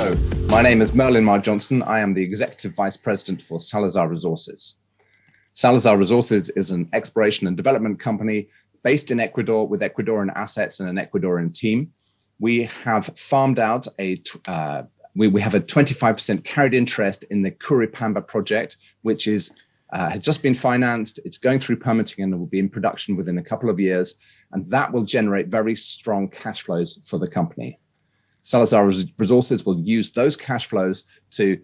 So my name is Merlin Marr-Johnson. I am the Executive Vice President for Salazar Resources. Salazar Resources is an exploration and development company based in Ecuador with Ecuadorian assets and an Ecuadorian team. We have farmed out we have a 25% carried interest in the Curipamba project, which has just been financed. It's going through permitting and it will be in production within a couple of years. And that will generate very strong cash flows for the company. Salazar Resources will use those cash flows to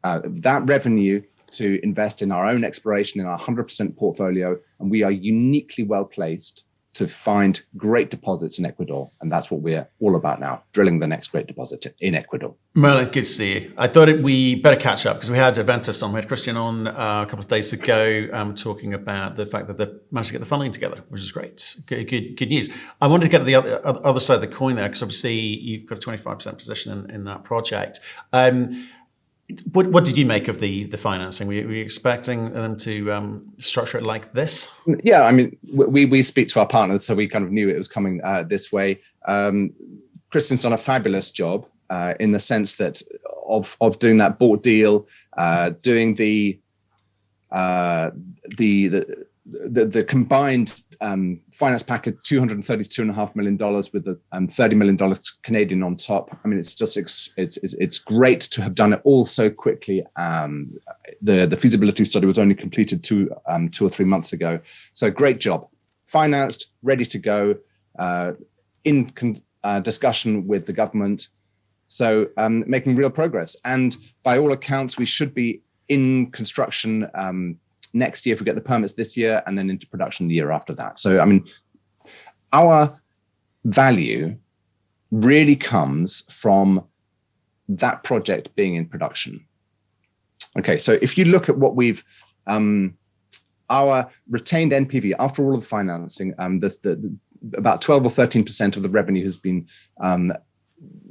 that revenue to invest in our own exploration in our 100% portfolio. And we are uniquely well placed to find great deposits in Ecuador. And that's what we're all about now, drilling the next great deposit in Ecuador. Merlin, good to see you. I thought we better catch up because we had Aventus on, we had Christian on a couple of days ago talking about the fact that they managed to get the funding together, which is great. Good news. I wanted to get to the other side of the coin there because obviously you've got a 25% position in that project. What did you make of the financing? Were you expecting them to structure it like this? Yeah, I mean, we speak to our partners, so we kind of knew it was coming this way. Christian's done a fabulous job in the sense that of doing that bought deal, doing the combined finance package, $232.5 million with the $30 million Canadian on top. I mean, it's just it's great to have done it all so quickly. The feasibility study was only completed 2 or 3 months ago, so great job. Financed, ready to go, in discussion with the government. So making real progress, and by all accounts, we should be in construction next year if we get the permits this year, and then into production the year after that. So, I mean, our value really comes from that project being in production. Okay, so if you look at what we've, our retained NPV after all of the financing, about 12 or 13% of the revenue has been,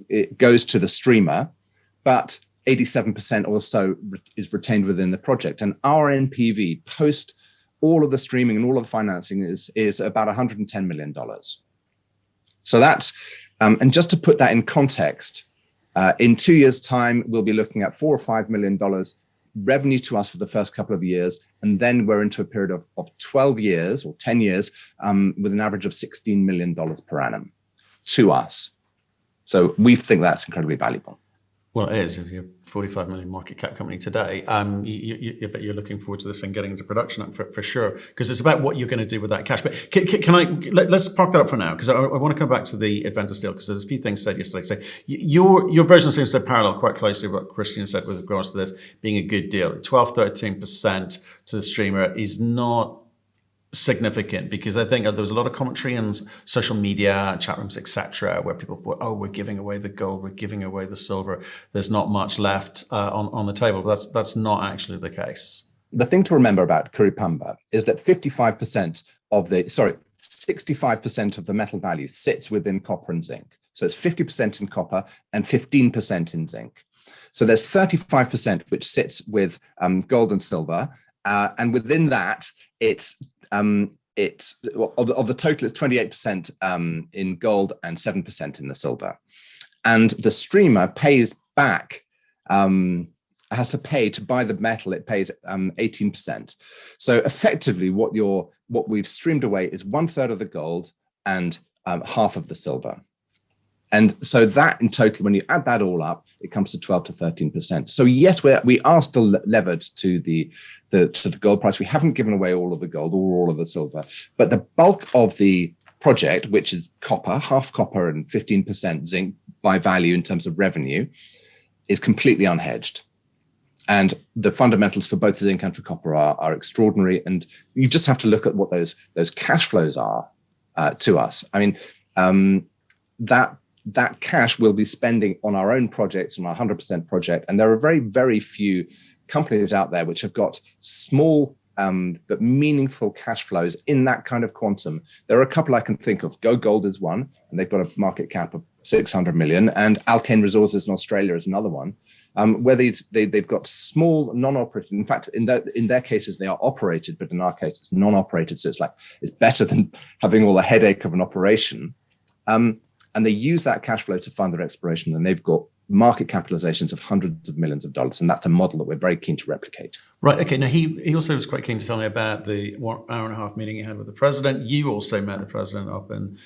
it goes to the streamer, but 87% or so is retained within the project. And our NPV post all of the streaming and all of the financing is about $110 million. So that's, and just to put that in context, in 2 years' time, we'll be looking at $4 or $5 million revenue to us for the first couple of years. And then we're into a period of 12 years or 10 years with an average of $16 million per annum to us. So we think that's incredibly valuable. Well, it is. If you're a 45 million market cap company today, you're looking forward to this and getting into production for sure, because it's about what you're going to do with that cash. But let's park that up for now, because I want to come back to the Aventus deal, because there's a few things said yesterday. So your version seems to parallel quite closely what Christian said with regards to this being a good deal. 12-13% to the streamer is not significant, because I think there was a lot of commentary in social media, chat rooms, etc., where people thought, "Oh, we're giving away the gold, we're giving away the silver. There's not much left on the table." But that's not actually the case. The thing to remember about Curipamba is that 65% of the metal value sits within copper and zinc. So it's 50% in copper and 15% in zinc. So there's 35% which sits with gold and silver, and within that, it's of the total, it's 28% in gold and 7% in the silver. And the streamer pays back, has to pay to buy the metal, it pays 18%. So effectively what we've streamed away is 1/3 of the gold and half of the silver. And so that in total, when you add that all up, it comes to 12 to 13%. So yes, we are still levered to the gold price. We haven't given away all of the gold or all of the silver, but the bulk of the project, which is copper, half copper and 15% zinc by value in terms of revenue, is completely unhedged. And the fundamentals for both zinc and for copper are extraordinary. And you just have to look at what those cash flows are to us. I mean, that cash we'll be spending on our own projects, on our 100% project. And there are very, very few companies out there which have got small but meaningful cash flows in that kind of quantum. There are a couple I can think of. Go Gold is one, and they've got a market cap of 600 million, and Alkane Resources in Australia is another one, where they've got small non-operated. In fact, in their cases, they are operated, but in our case, it's non-operated. So it's better than having all the headache of an operation. And they use that cash flow to fund their exploration, and they've got market capitalizations of hundreds of millions of dollars. And that's a model that we're very keen to replicate. Right. Okay. Now, he also was quite keen to tell me about the 1 hour and a half meeting he had with the president. You also met the president up in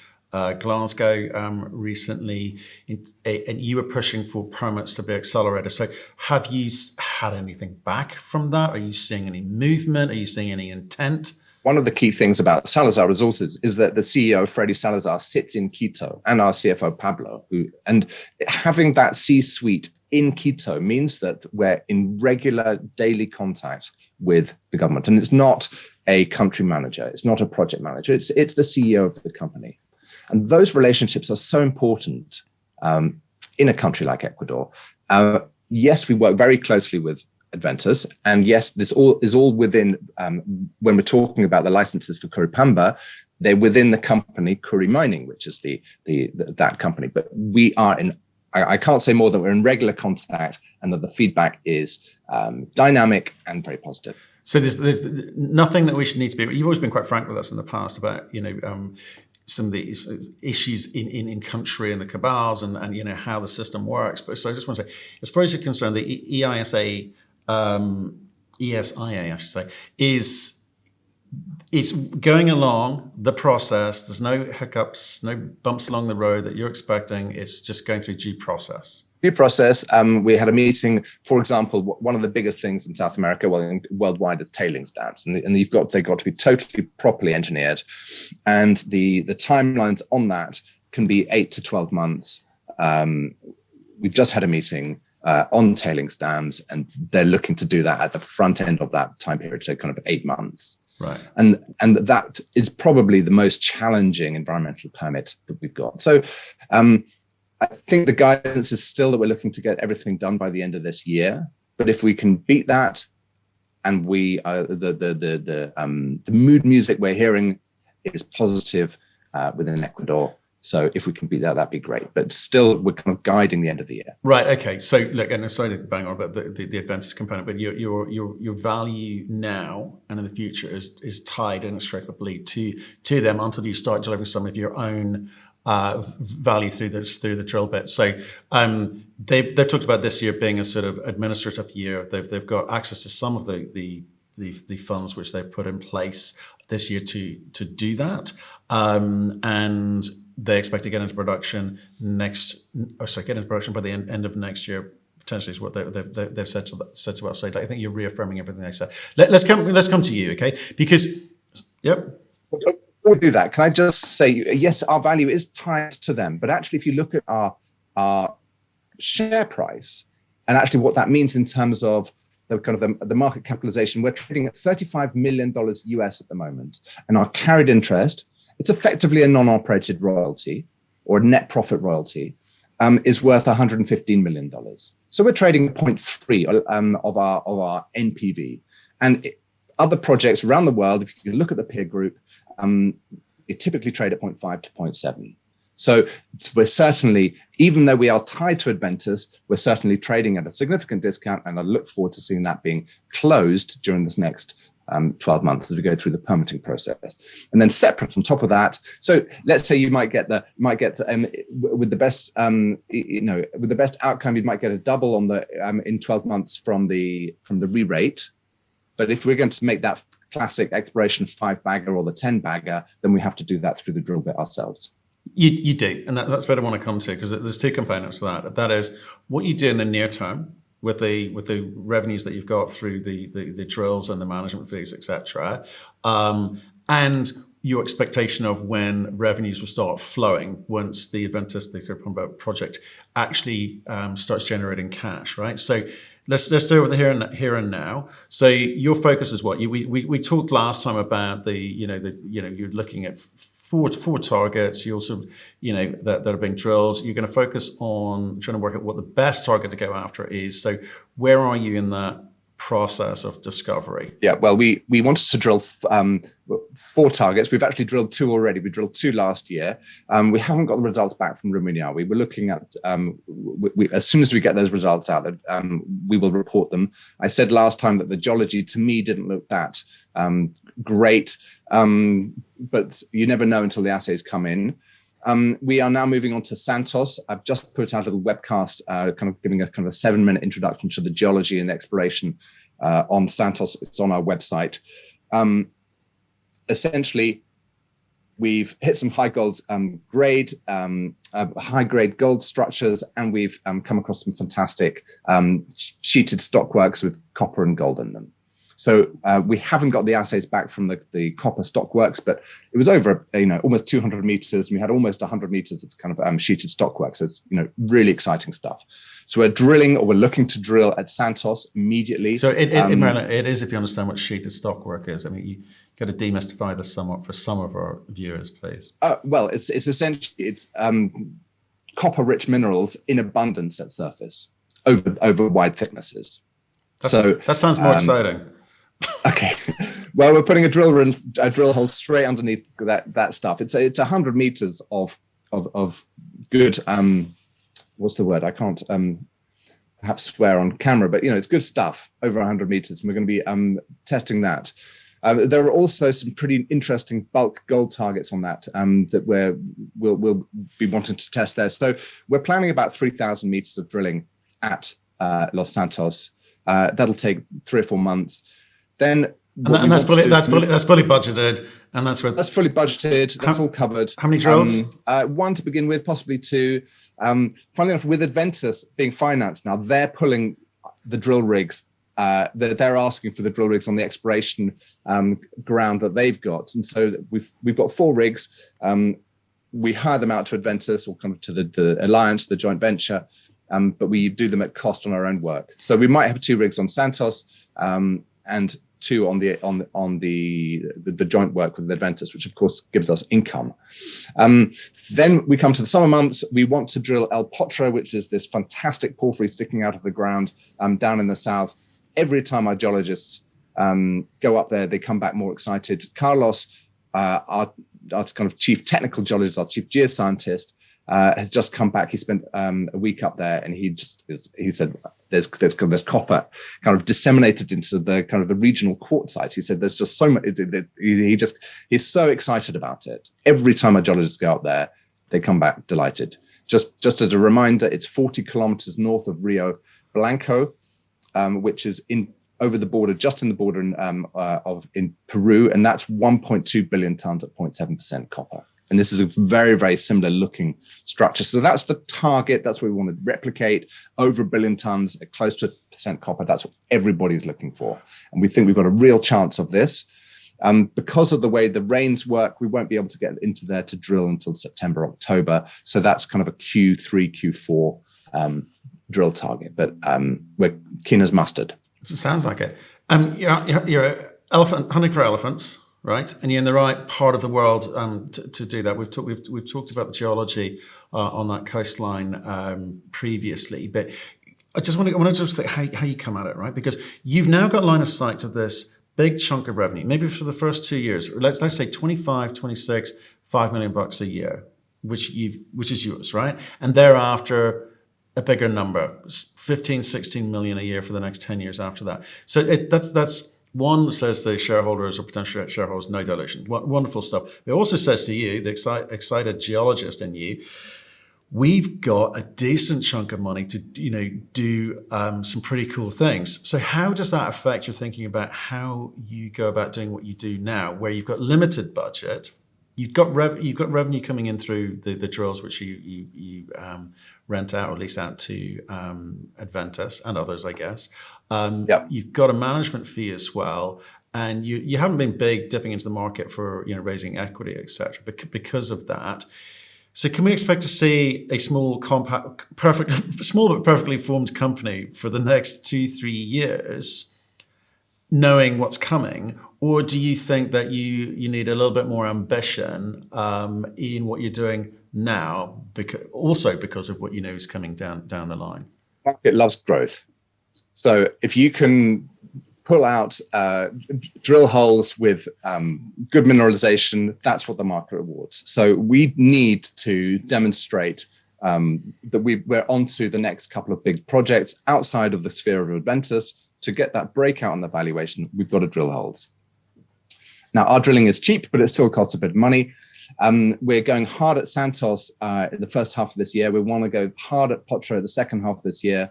Glasgow recently, and you were pushing for permits to be accelerated. So have you had anything back from that? Are you seeing any movement? Are you seeing any intent? One of the key things about Salazar Resources is that the CEO, Freddie Salazar, sits in Quito, and our CFO, Pablo, and having that C-suite in Quito means that we're in regular daily contact with the government. And it's not a country manager, it's not a project manager, it's the CEO of the company. And those relationships are so important in a country like Ecuador. Yes, we work very closely with Adventus, and yes, this is all within. When we're talking about the licenses for Curipamba, they're within the company Curi Mining, which is that company. But we are in. I can't say more than we're in regular contact, and that the feedback is dynamic and very positive. So there's nothing that we should need to be. You've always been quite frank with us in the past about some of these issues in country and the cabals and how the system works. But so I just want to say, as far as you're concerned, the ESIA, I should say, is going along the process. There's no hiccups, no bumps along the road that you're expecting. It's just going through due process. Due process. We had a meeting, for example, one of the biggest things in South America, worldwide, is tailings dams, and they've got to be totally properly engineered, and the timelines on that can be 8 to 12 months. We've just had a meeting on tailings dams, and they're looking to do that at the front end of that time period, so kind of 8 months. Right. And that is probably the most challenging environmental permit that we've got. So I think the guidance is still that we're looking to get everything done by the end of this year. But if we can beat that, and the mood music we're hearing is positive within Ecuador. So if we can beat that, that'd be great. But still, we're kind of guiding the end of the year. Right. Okay. So look, and sorry to bang on about the Adventus component, but your value now and in the future is tied inextricably to them until you start delivering some of your own value through the drill bit. So they've talked about this year being a sort of administrative year. They've got access to some of the funds which they've put in place this year to do that, and they expect to get into production by the end of next year. Potentially is what they've said to us. So I think you're reaffirming everything they said. Let's come to you, okay? Because yep. Before we do that, can I just say, yes, our value is tied to them, but actually, if you look at our share price and actually what that means in terms of the market capitalization, we're trading at $35 million US at the moment, and our carried interest, it's effectively a non-operated royalty or a net profit royalty, is worth $115 million. So we're trading 0.3 of our NPV, and other projects around the world, if you look at the peer group, they typically trade at 0.5 to 0.7. So we're certainly, even though we are tied to Adventus, we're certainly trading at a significant discount, and I look forward to seeing that being closed during this next 12 months as we go through the permitting process. And then separate on top of that, so let's say you might get with the best with the best outcome, you might get a double on the in 12 months from the re-rate. But if we're going to make that classic exploration 5-bagger or the 10-bagger, then we have to do that through the drill bit ourselves. You do, and that's what I want to come to, because there's two components to that. That is what you do in the near term with the revenues that you've got through the drills and the management fees, etc., and your expectation of when revenues will start flowing once the Adventus, the Curipamba project, actually starts generating cash, right? So let's deal with the here and now. So your focus is what? We talked last time about you're looking at four targets. You also that are being drilled. You're going to focus on trying to work out what the best target to go after is. So where are you in that process of discovery? Yeah, well, we wanted to drill 4 targets. We've actually drilled 2 already. We drilled 2 last year. We haven't got the results back from Ruminia. We were looking at, as soon as we get those results out, we will report them. I said last time that the geology to me didn't look that great, but you never know until the assays come in. We are now moving on to Santos. I've just put out a little webcast, kind of giving a kind of a 7-minute introduction to the geology and exploration on Santos. It's on our website. Essentially, we've hit some high gold grade, high grade gold structures, and we've come across some fantastic sheeted stockworks with copper and gold in them. So we haven't got the assays back from the copper stockworks, but it was over almost 200 meters. And we had almost 100 meters of kind of sheeted stockwork. So it's really exciting stuff. So we're drilling, or we're looking to drill at Santos immedially. So in Merlin, it is, if you understand what sheeted stockwork is. I mean, you got to demystify this somewhat for some of our viewers, please. Well, it's essentially copper rich minerals in abundance at surface over wide thicknesses. That sounds more exciting. Okay, well, we're putting a drill hole straight underneath that stuff. It's 100 meters of good. What's the word? I can't perhaps swear on camera, but it's good stuff over 100 meters. And we're going to be testing that. There are also some pretty interesting bulk gold targets on that that we'll be wanting to test there. So we're planning about 3,000 meters of drilling at Los Santos. That'll take 3 or 4 months. Then that's fully budgeted, and that's fully budgeted. That's all covered. How many drills? 1 to begin with, possibly 2. Funnily enough, with Adventus being financed now, they're pulling the drill rigs. They're asking for the drill rigs on the exploration ground that they've got, and so we've got 4 rigs. We hire them out to Adventus or kind of to the alliance, the joint venture, but we do them at cost on our own work. So we might have 2 rigs on Santos and 2 on the joint work with Adventus, which of course gives us income. Then we come to the summer months. We want to drill El Potro, which is this fantastic porphyry sticking out of the ground down in the south. Every time our geologists go up there, they come back more excited. Carlos, our kind of chief technical geologist, our chief geoscientist, has just come back. He spent a week up there, and he said there's copper kind of disseminated into the kind of the regional quartzites. He said there's just so much. He's so excited about it. Every time our geologists go up there, they come back delighted. Just as a reminder, it's 40 kilometers north of Rio Blanco, which is over the border, just in the border in Peru, and that's 1.2 billion tons at 0.7% copper. And this is a very, very similar looking structure. So that's the target. That's what we want to replicate. Over 1 billion tons at close to 1% copper. That's what everybody's looking for. And we think we've got a real chance of this. Because of the way the rains work, we won't be able to get into there to drill until September, October. So that's kind of a Q3, Q4 drill target. But we're keen as mustard. It sounds like it. You're hunting for elephants. Right, and you're in the right part of the world to do that. We've talked about the geology on that coastline previously, but I want to think how you come at it, right? Because you've now got line of sight to this big chunk of revenue, maybe for the first 2 years. Let's say 25, 26, $5 million a year, which is yours, right? And thereafter, a bigger number, 15, 16 million a year for the next 10 years after that. So that's. One says to shareholders or potential shareholders, no dilution. Wonderful stuff. It also says to you, the excited geologist in you, we've got a decent chunk of money to do some pretty cool things. So how does that affect your thinking about how you go about doing what you do now, where you've got limited budget, you've got revenue coming in through the drills which you rent out or lease out to Adventus and others, I guess. You've got a management fee as well, and you haven't been big dipping into the market for raising equity, etc. Because of that. So can we expect to see a small but perfectly formed company for the next 2-3 years, knowing what's coming? Or do you think that you need a little bit more ambition in what you're doing now, because of what is coming down the line? The market loves growth. So if you can pull out drill holes with good mineralization, that's what the market rewards. So we need to demonstrate that we're onto the next couple of big projects outside of the sphere of Adventus. To get that breakout on the valuation, we've got to drill holes. Now, our drilling is cheap, but it still costs a bit of money. We're going hard at Santos in the first half of this year. We want to go hard at Potro the second half of this year.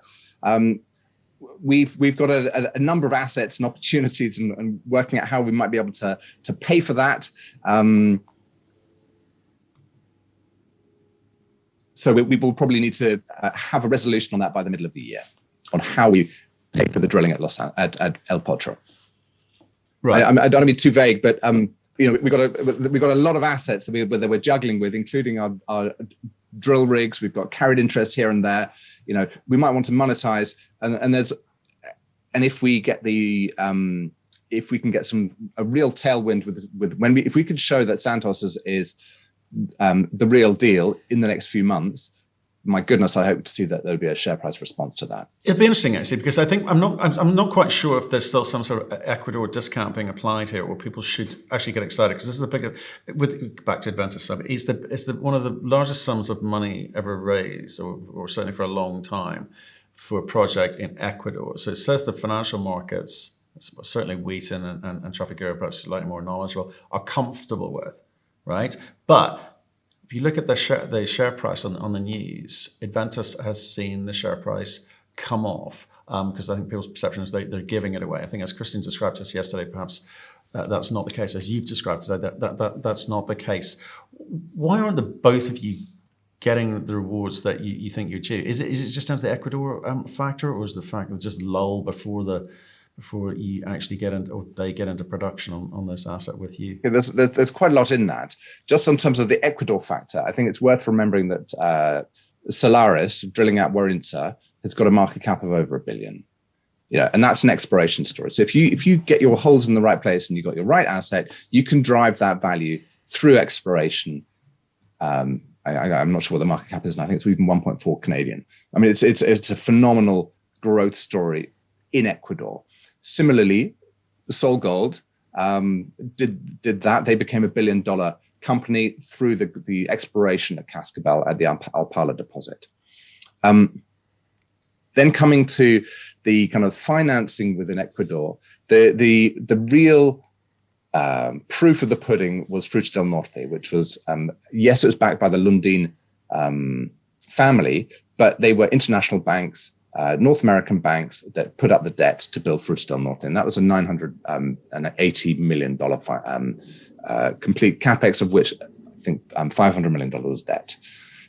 We've got a number of assets and opportunities, and working out how we might be able to pay for that. So we will probably need to have a resolution on that by the middle of the year, on how we pay for the drilling at El Potro. Right. I don't want to be too vague, but we've got a lot of assets that we're juggling with, including our drill rigs. We've got carried interest here and there. We might want to monetize, and if we get if we can get a real tailwind if we could show that Santos is the real deal in the next few months, my goodness, I hope to see that there'll be a share price response to that. It'd be interesting, actually, because I think I'm not quite sure if there's still some sort of Ecuador discount being applied here, or people should actually get excited, because this is back to Adventus Summit. It's one of the largest sums of money ever raised, or certainly for a long time, for a project in Ecuador. So it says the financial markets, certainly Wheaton and Trafigura, perhaps slightly more knowledgeable, are comfortable with, right? But if you look at the share price on the news, Adventus has seen the share price come off, because I think people's perception is they're giving it away. I think, as Christian described to us yesterday, perhaps that's not the case. As you've described today, that's not the case. Why aren't the both of you getting the rewards that you think you're due? Is it just down to the Ecuador factor, or is the fact that just lull before you actually get into, or they get into production on this asset with you? Yeah, there's quite a lot in that. Just in terms of the Ecuador factor, I think it's worth remembering that Solaris, drilling out Warintza, has got a market cap of over $1 billion. And that's an exploration story. So if you get your holes in the right place and you've got your right asset, you can drive that value through exploration. I'm not sure what the market cap is, and I think it's even 1.4 Canadian. I mean, it's a phenomenal growth story in Ecuador. Similarly, Sol Gold did that. They became $1 billion company through the exploration at Cascabel at the Alpala deposit. Then coming to the kind of financing within Ecuador, the real proof of the pudding was Fruta del Norte, which was, yes, it was backed by the Lundin family, but they were international banks, North American banks, that put up the debt to build Fruta del Norte. And that was a $980 million complete capex, of which I think $500 million was debt.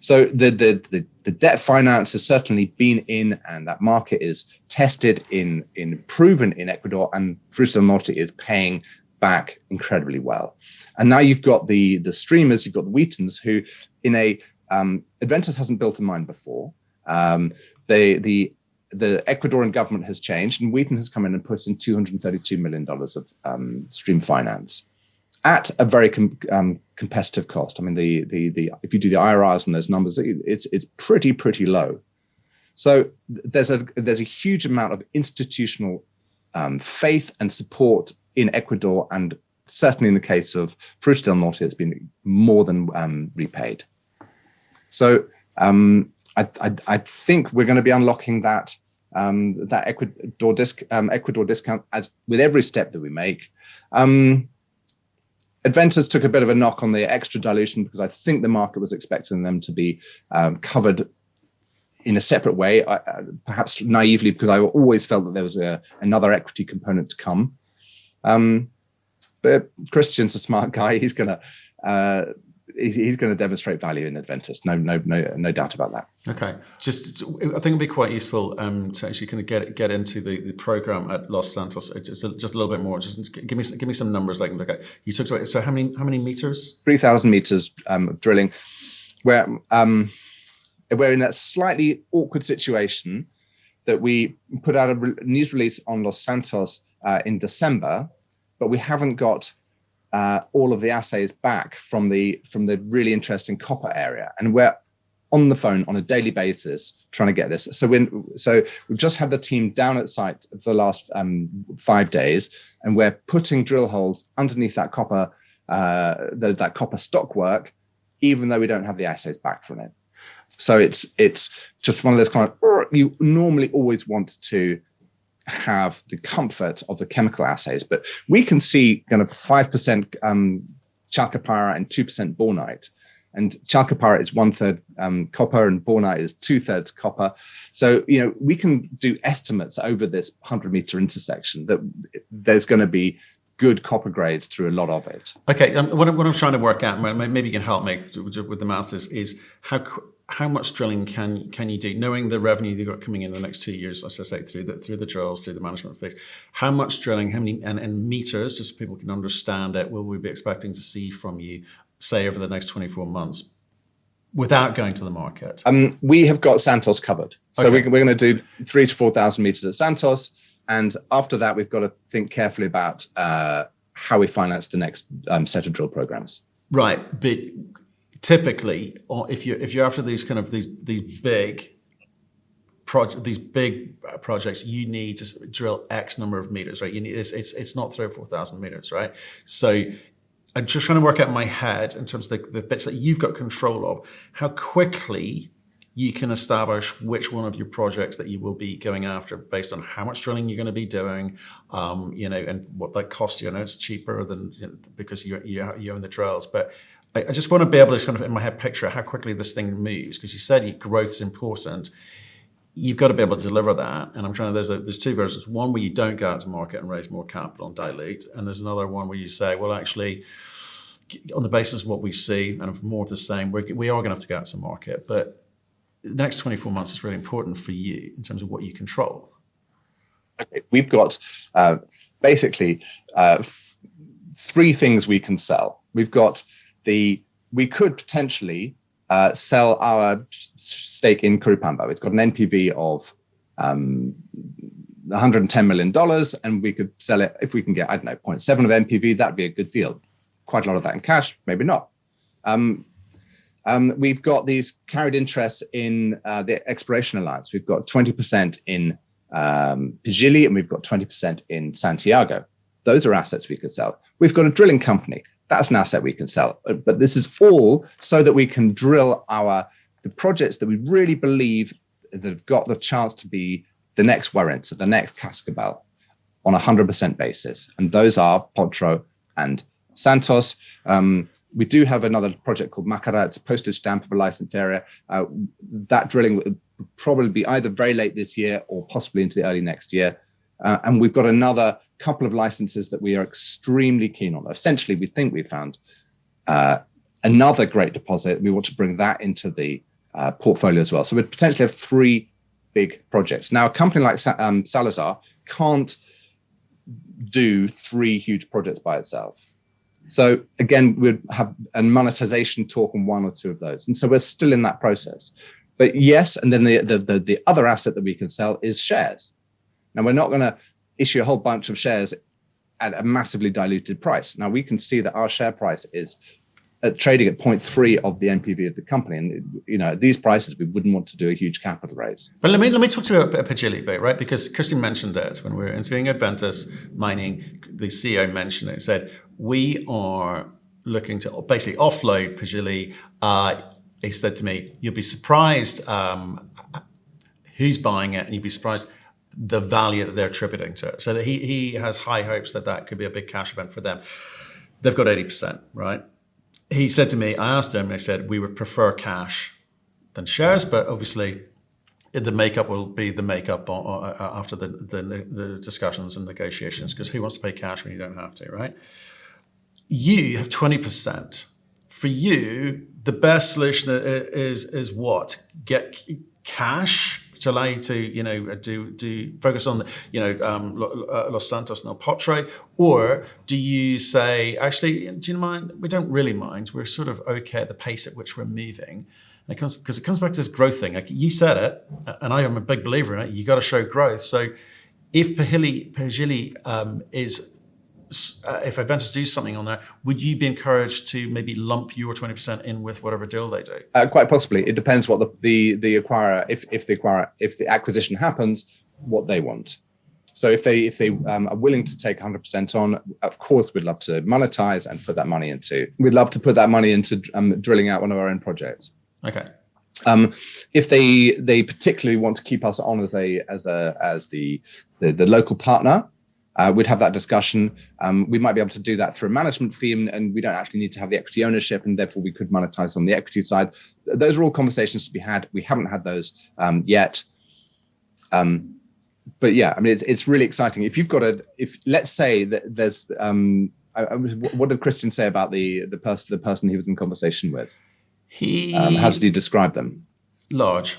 So the debt finance has certainly been in, and that market is tested in proven in Ecuador, and Fruta del Norte is paying back incredibly well. And now you've got the streamers, you've got the Wheatons, who Adventus hasn't built a mine before. The Ecuadorian government has changed, and Wheaton has come in and put in $232 million of stream finance at a very competitive cost. I mean, if you do the IRRs and those numbers, it's pretty low. So there's a huge amount of institutional faith and support in Ecuador, and certainly in the case of Fruta del Norte, it's been more than repaid. So I think we're going to be unlocking that Ecuador discount as with every step that we make. Adventus took a bit of a knock on the extra dilution, because I think the market was expecting them to be covered in a separate way, perhaps naively, because I always felt that there was another equity component to come. But Christian's a smart guy. He's going to demonstrate value in Adventus. No doubt about that. Okay, I think it'd be quite useful to actually kind of get into the program at Los Santos just a little bit more. Just give me some numbers I can look at. You talked about, so how many meters? 3,000 meters of drilling. Where we're in that slightly awkward situation that we put out a news release on Los Santos in December, but we haven't got all of the assays back from the really interesting copper area, and we're on the phone on a daily basis trying to get this. So we've just had the team down at site for the last 5 days, and we're putting drill holes underneath that copper that copper stockwork, even though we don't have the assays back from it. So it's just one of those kind of, you normally always want to have the comfort of the chemical assays, but we can see kind of 5% chalcopyrite and 2% bornite. And chalcopyrite is 1/3 copper, and bornite is 2/3 copper. So, we can do estimates over this 100-meter intersection that there's going to be good copper grades through a lot of it. Okay, what I'm trying to work out, maybe you can help me with the maths, is how much drilling can you do, knowing the revenue you've got coming in the next 2 years, let's just say through the drills, through the management fees. How much drilling, how many and meters, just so people can understand it, will we be expecting to see from you, say, over the next 24 months, without going to the market? We have got Santos covered. So Okay. we're going to do 3,000 to 4,000 meters at Santos. And after that, we've got to think carefully about how we finance the next set of drill programs. Right, but typically, if you're after these kind of these big projects, you need to drill X number of meters, right? You need it's not 3,000 or 4,000 meters, right? So I'm just trying to work out in my head in terms of the bits that you've got control of, how quickly you can establish which one of your projects that you will be going after based on how much drilling you're going to be doing, and what that costs you. I know it's cheaper than because you own the drills, but I just want to be able to kind of in my head picture how quickly this thing moves, because you said growth's important. You've got to be able to deliver that, and I'm trying to. There's two versions. One where you don't go out to market and raise more capital and dilute, and there's another one where you say, well, actually, on the basis of what we see and of more of the same, we are going to have to go out to market, but the next 24 months is really important for you in terms of what you control. Okay, we've got basically 3 things we can sell. We've got we could potentially sell our stake in Curipamba. It's got an NPV of $110 million, and we could sell it if we can get, 0.7 of NPV. That'd be a good deal. Quite a lot of that in cash, maybe not. We've got these carried interests in the Exploration Alliance. We've got 20% in Pijili, and we've got 20% in Santiago. Those are assets we could sell. We've got a drilling company. That's an asset we can sell. But this is all so that we can drill the projects that we really believe that have got the chance to be the next Warrants, the next Cascabel, on a 100% basis. And those are Potro and Santos. We do have another project called Macara. It's a postage stamp of a licensed area. That drilling would probably be either very late this year or possibly into the early next year. And we've got another couple of licenses that we are extremely keen on. Essentially, we think we've found another great deposit. We want to bring that into the portfolio as well. So we potentially have 3 big projects. Now, a company like Salazar can't do 3 huge projects by itself. So again, we'd have a monetization talk on 1 or 2 of those. And so we're still in that process. But yes, and then the other asset that we can sell is shares. Now, we're not going to issue a whole bunch of shares at a massively diluted price. Now, we can see that our share price is trading at 0.3 of the NPV of the company. And, at these prices, we wouldn't want to do a huge capital raise. But let me talk to you about Pijili bit, right? Because Christian mentioned it when we were interviewing Adventus Mining. The CEO mentioned it, said, we are looking to basically offload Pijili. He said to me, you'll be surprised who's buying it, and you'll be surprised the value that they're attributing to it. So that he has high hopes that could be a big cash event for them. They've got 80%, right? He said to me, I asked him, and I said, we would prefer cash than shares, but obviously the makeup will be the makeup after the discussions and negotiations, because who wants to pay cash when you don't have to, right? You have 20%. For you, the best solution is what? Get cash to allow you to, do focus on Los Santos and El Potro, or do you say, actually, do you mind? We don't really mind. We're sort of okay at the pace at which we're moving. And because it comes back to this growth thing. Like you said it, and I am a big believer in it. You got to show growth. So if Pijili is if Adventus do something on that, would you be encouraged to maybe lump your 20% in with whatever deal they do? Quite possibly. It depends what the acquirer, if the acquisition happens, what they want. So if they are willing to take 100% on, of course, we'd love to monetize and put that money into. We'd love to put that money into drilling out one of our own projects. Okay. If they particularly want to keep us on as the local partner, we'd have that discussion. We might be able to do that through a management fee, and we don't actually need to have the equity ownership, and therefore we could monetize on the equity side. Those are all conversations to be had. We haven't had those yet. But yeah, I mean, it's really exciting. If you've got let's say that there's, what did Christian say about the person he was in conversation with? How did he describe them? Large.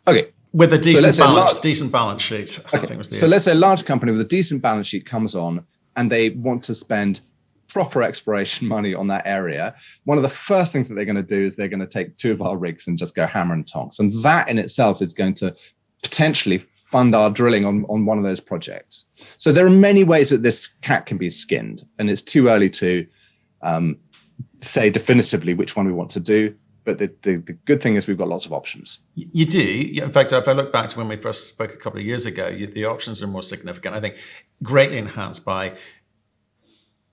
Okay. With a decent balance sheet. I think was the let's say a large company with a decent balance sheet comes on and they want to spend proper exploration money on that area. One of the first things that they're going to do is they're going to take 2 of our rigs and just go hammer and tongs. And that in itself is going to potentially fund our drilling on one of those projects. So there are many ways that this cat can be skinned, and it's too early to say definitively which one we want to do. But the good thing is we've got lots of options. You do. In fact, if I look back to when we first spoke a couple of years ago, the options are more significant. I think greatly enhanced by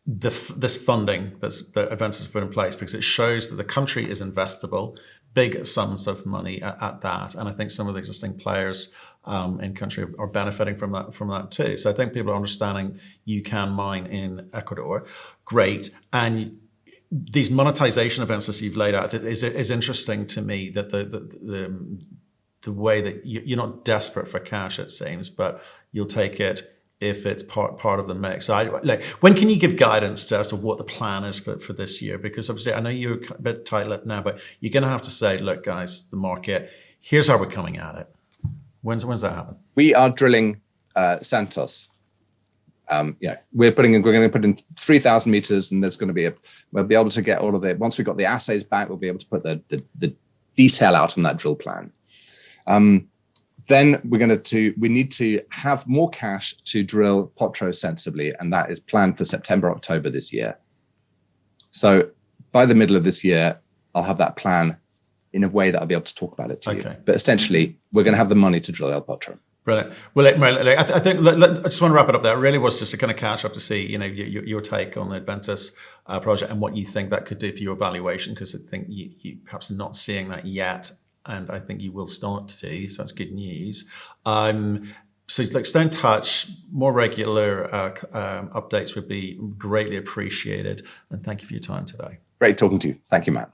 this funding that Adventus has put in place, because it shows that the country is investable, big sums of money at that. And I think some of the existing players in country are benefiting from that too. So I think people are understanding you can mine in Ecuador. Great. And these monetization events that you've laid out is interesting to me, that the way that you're not desperate for cash, it seems, but you'll take it if it's part of the mix. So when can you give guidance as to what the plan is for this year? Because obviously I know you're a bit tight-lipped now, but you're going to have to say, look, guys, the market, here's how we're coming at it. When's that happen? We are drilling Santos. We're going to put in 3,000 meters, and there's going to be we'll be able to get all of it. Once we've got the assays back, we'll be able to put the detail out on that drill plan. Then we need to have more cash to drill Potro sensibly, and that is planned for September, October this year. So by the middle of this year, I'll have that plan in a way that I'll be able to talk about it to you. But essentially, we're going to have the money to drill El Potro. Brilliant. Well, I think I just want to wrap it up there. It really was just to kind of catch up to see, your take on the Adventus project and what you think that could do for your valuation, because I think you perhaps not seeing that yet, and I think you will start to. So that's good news. So stay in touch. More regular updates would be greatly appreciated. And thank you for your time today. Great talking to you. Thank you, Matt.